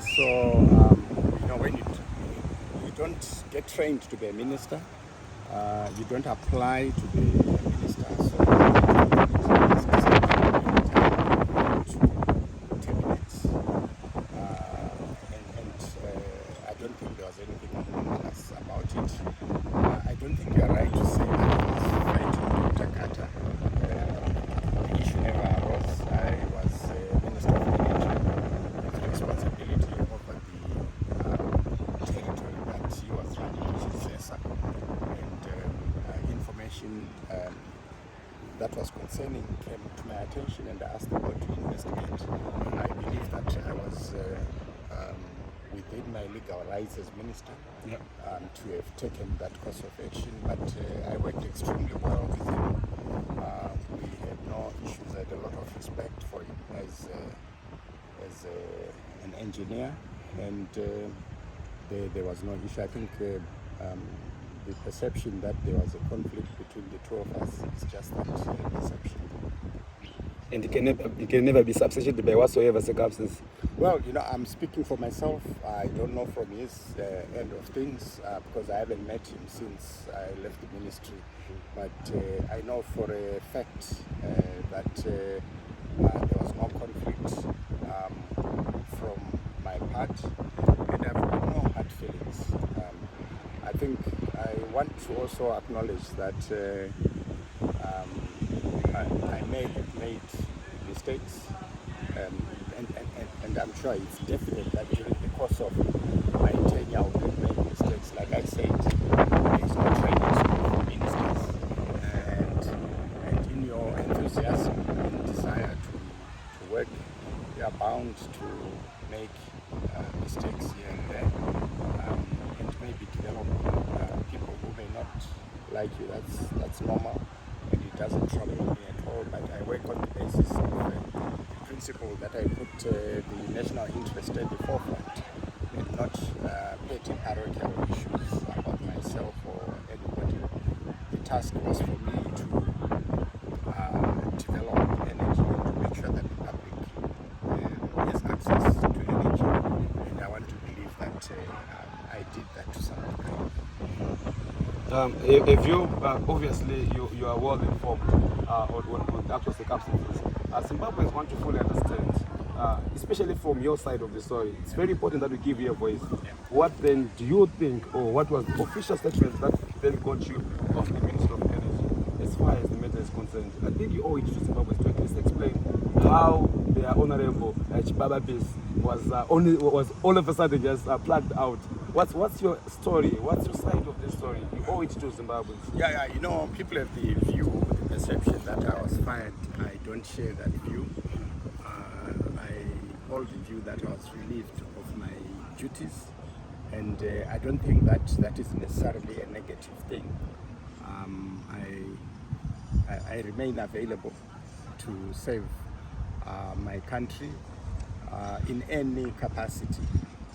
So, when you don't get trained to be a minister, you don't apply to be a minister. So, to 10 minutes. I don't think there was anything anomalous about it. I don't think you are right to say that I was fighting Takata. The issue never arose. I was Minister of Energy with responsibility over the territory that he was running, which is CESA. And information that was concerning came to my attention, and I asked the board to investigate. I believe that I was within my legal rights as minister to have taken that course of action, but I worked extremely well with him. We had no issues. I had a lot of respect for him as an engineer, and there was no issue. I think the perception that there was a conflict between the two of us is just that perception. And it can never be substituted by whatsoever circumstances. Well, I'm speaking for myself. I don't know from his end of things because I haven't met him since I left the ministry. But I know for a fact that there was no conflict from my part, and I've got no hard feelings. I think I want to also acknowledge that I may have made mistakes, and I'm sure it's definite that during the course of my tenure I would have made mistakes. Like I said, it's not training school for ministers, and in your enthusiasm and desire to work, you are bound to make mistakes here and there, and maybe develop people who may not like you. That's normal, and it doesn't trouble me at all. But I work on the basis of the principle that I put the national interest at the forefront, and not petty parochial issues about myself or anybody. The task was for me to develop energy and to make sure that the public has access to energy, and I want to believe that I did that to some degree. If you obviously you are well informed on the actual circumstances, Zimbabweans want to fully understand, especially from your side of the story. It's very important that we give you a voice. What then do you think, or what was the official statement that then got you off the Minister of Energy as far as the matter is concerned? I think you owe it to Zimbabweans to at least explain how their honorable Chibaba Base was all of a sudden just plugged out. What's your story? What's your side of the story? You owe it to Zimbabweans. Yeah, people have the view, the perception that I was fired. I don't share that view. I hold the view that I was relieved of my duties, and I don't think that is necessarily a negative thing. I remain available to serve my country in any capacity,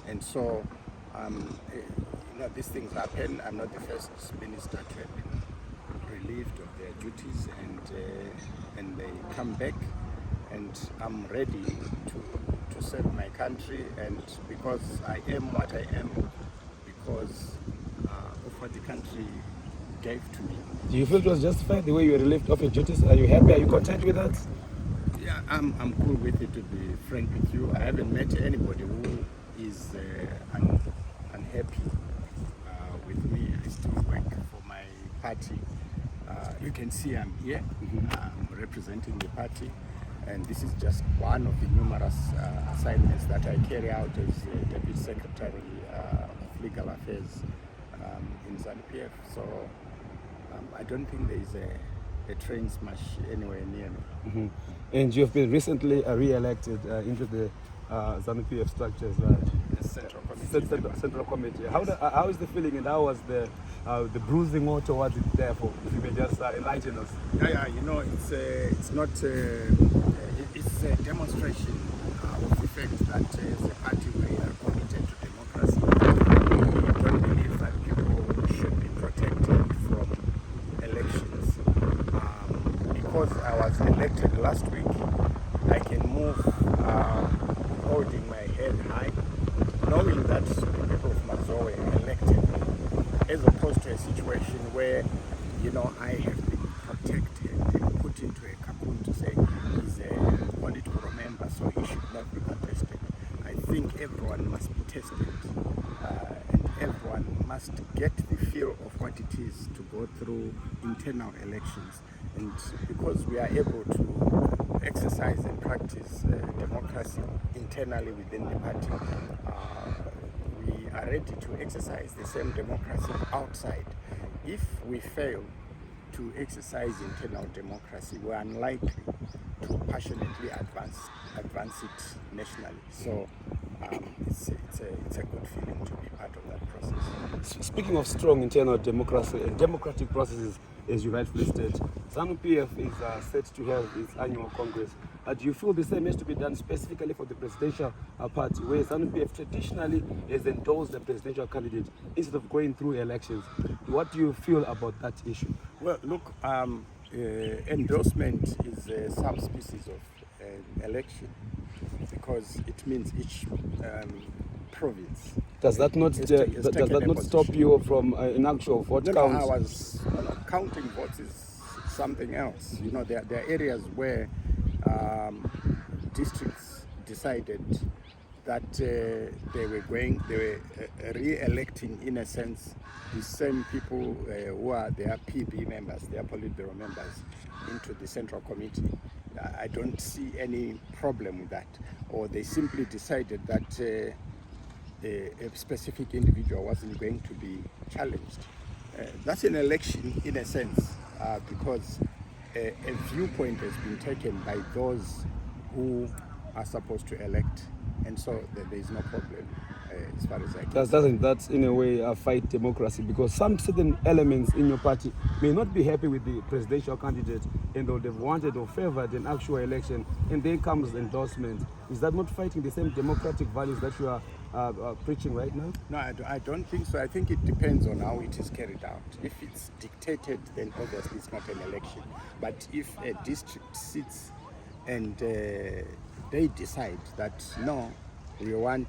and so these things happen. I'm not the first minister to have been relieved of their duties, and they come back, and I'm ready to serve my country, and because I am what I am, because of what the country gave to me. Do you feel it was justified the way you were relieved of your duties? Are you happy? Are you content with that? Yeah, I'm cool with it, to be frank with you. I haven't met anybody who is unhappy with me. I still work for my party. You can see I'm here. I'm representing the party, and this is just one of the numerous assignments that I carry out as Deputy Secretary of Legal Affairs in ZANU-PF. So I don't think there is a train smash anywhere near me. Mm-hmm. And you have been recently re-elected into the ZANU-PF structures. Central Committee. How is the feeling, and how was the bruising more towards it? Therefore, if you may just enlighten us. Yeah. It's not. It's a demonstration of the fact that as a party we are committed to democracy. We don't believe that people should be protected from elections. Because I was elected last week, I can move holding my head high, that the people of Mazoe elected me, as opposed to a situation where, I have been protected and put into a cocoon to say he's a political member, so he should not be contested. I think everyone must be tested, and everyone must get the feel of what it is to go through internal elections. And because we are able to exercise and practice democracy internally within the party, we are ready to exercise the same democracy outside. If we fail to exercise internal democracy, we're unlikely to passionately advance it nationally. So it's a good feeling to be part of that process. Speaking of strong internal democracy and democratic processes, as you rightfully state, ZANU-PF is set to have its annual congress. Do you feel the same has to be done specifically for the presidential party, where ZANU-PF traditionally has endorsed the presidential candidate instead of going through elections? What do you feel about that issue? Well, look, endorsement is a subspecies of election, because it means each province. Does that not stop you from an actual vote count? Counting votes is something else. There are areas where districts decided that they were re-electing, in a sense, the same people who are their PB members, their Politburo members, into the Central Committee. I don't see any problem with that. Or they simply decided that a specific individual wasn't going to be challenged. That's an election, in a sense, because a viewpoint has been taken by those who are supposed to elect, and so there is no problem as far as I can. Doesn't that, in a way, fight democracy? Because some certain elements in your party may not be happy with the presidential candidate, and they would have wanted or favored an actual election, and then comes endorsement. Is that not fighting the same democratic values that you are preaching right now? No, I don't think so. I think it depends on how it is carried out. If it's dictated, then obviously it's not an election. But if a district sits and they decide that, no, we want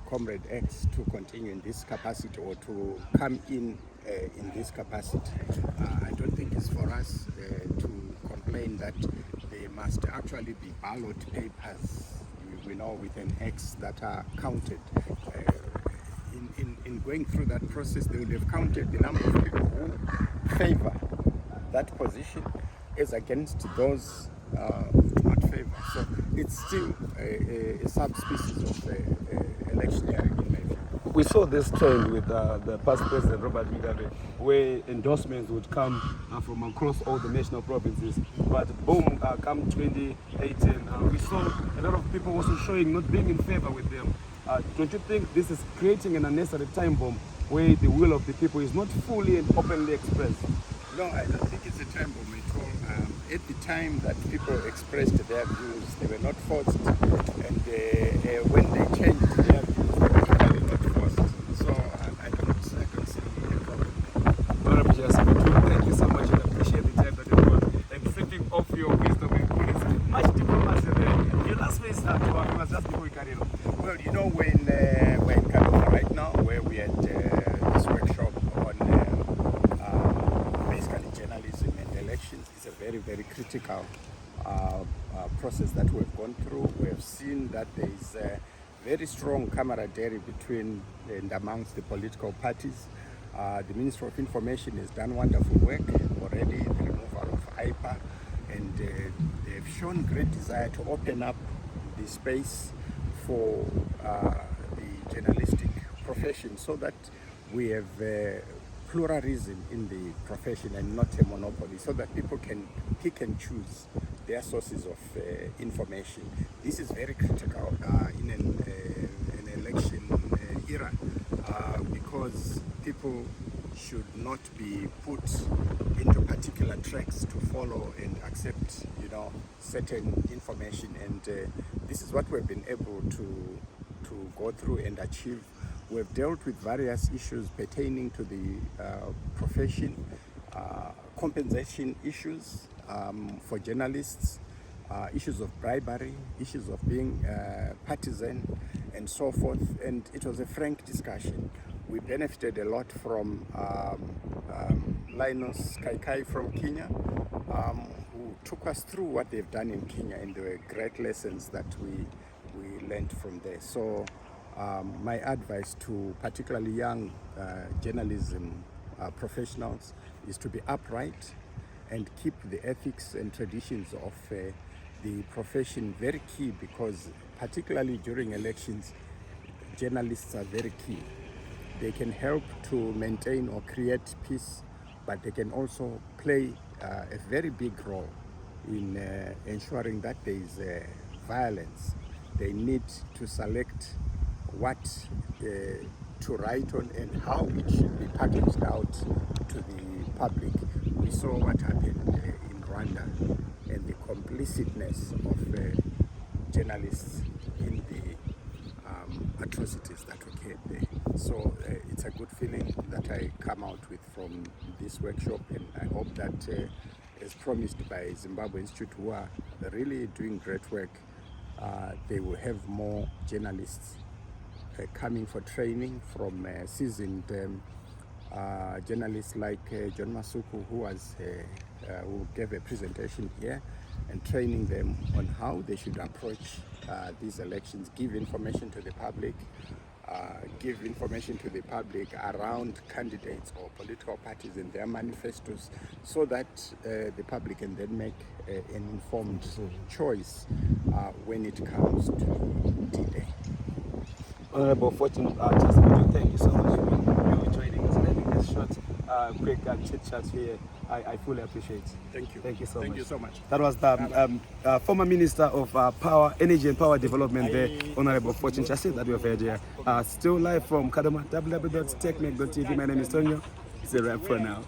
Comrade X to continue in this capacity or to come in this capacity, I don't think it's for us to complain that there must actually be ballot papers, with an X that are counted. In going through that process, they would have counted the number of people who favor that position as against those who do not favor. So it's still a subspecies of electioneering in my view. We saw this trend with the past president, Robert Mugabe, where endorsements would come from across all the national provinces. But boom, come 2018, we saw a lot of people also showing not being in favor with them. Don't you think this is creating an unnecessary time bomb where the will of the people is not fully and openly expressed? No, I don't think it's a time bomb at all. At the time that people expressed their views, they were not forced, and when they changed their views, they were equally not forced. So I don't see a problem. Honorable Chasi, thank you so much, and I appreciate the time that you brought and sipping off your wisdom and goodness. Much diplomacy there. Your last phrase to our viewers just before we carry on. Well, when we're in Kaduna right now, where we had this workshop on basically journalism and elections, it's a very, very critical process that we've gone through. We have seen that there is very strong camaraderie between and amongst the political parties. The Ministry of Information has done wonderful work already, the removal of IPA, and they've shown great desire to open up the space for the journalistic profession, so that we have pluralism in the profession and not a monopoly, so that people can pick and choose their sources of information. This is very critical in an election era, because people should not be put into particular tracks to follow and accept, certain information. And this is what we've been able to go through and achieve. We've dealt with various issues pertaining to the profession, compensation issues for journalists, issues of bribery, issues of being partisan, and so forth. And it was a frank discussion. We benefited a lot from Linus Kaikai from Kenya, who took us through what they've done in Kenya, and there were great lessons that we learned from there. So my advice to particularly young journalism professionals is to be upright and keep the ethics and traditions of the profession very key, because particularly during elections, journalists are very key. They can help to maintain or create peace, but they can also play a very big role in ensuring that there is violence. They need to select what to write on and how it should be packaged out to the public. We saw what happened in Rwanda and the complicitness of journalists in the atrocities that occurred there. So it's a good feeling that I come out with from this workshop, and I hope that as promised by Zimbabwe Institute, who are really doing great work, they will have more journalists coming for training from seasoned journalists like John Masuku, who gave a presentation here, and training them on how they should approach these elections, give information to the public, around candidates or political parties and their manifestos, so that the public can then make an informed choice when it comes to D-Day. Honorable Fortune Chasi, thank you so much for joining us and having this short, quick chit chat here. I fully appreciate it. Thank you. Thank you so much. Thank you so much. That was the former Minister of Power, Energy and Power Development there, Honorable Fortune Chasi, that we have heard here. Still live from Kadoma, www.techmake.tv. My name is Tonyo. It's a wrap for now.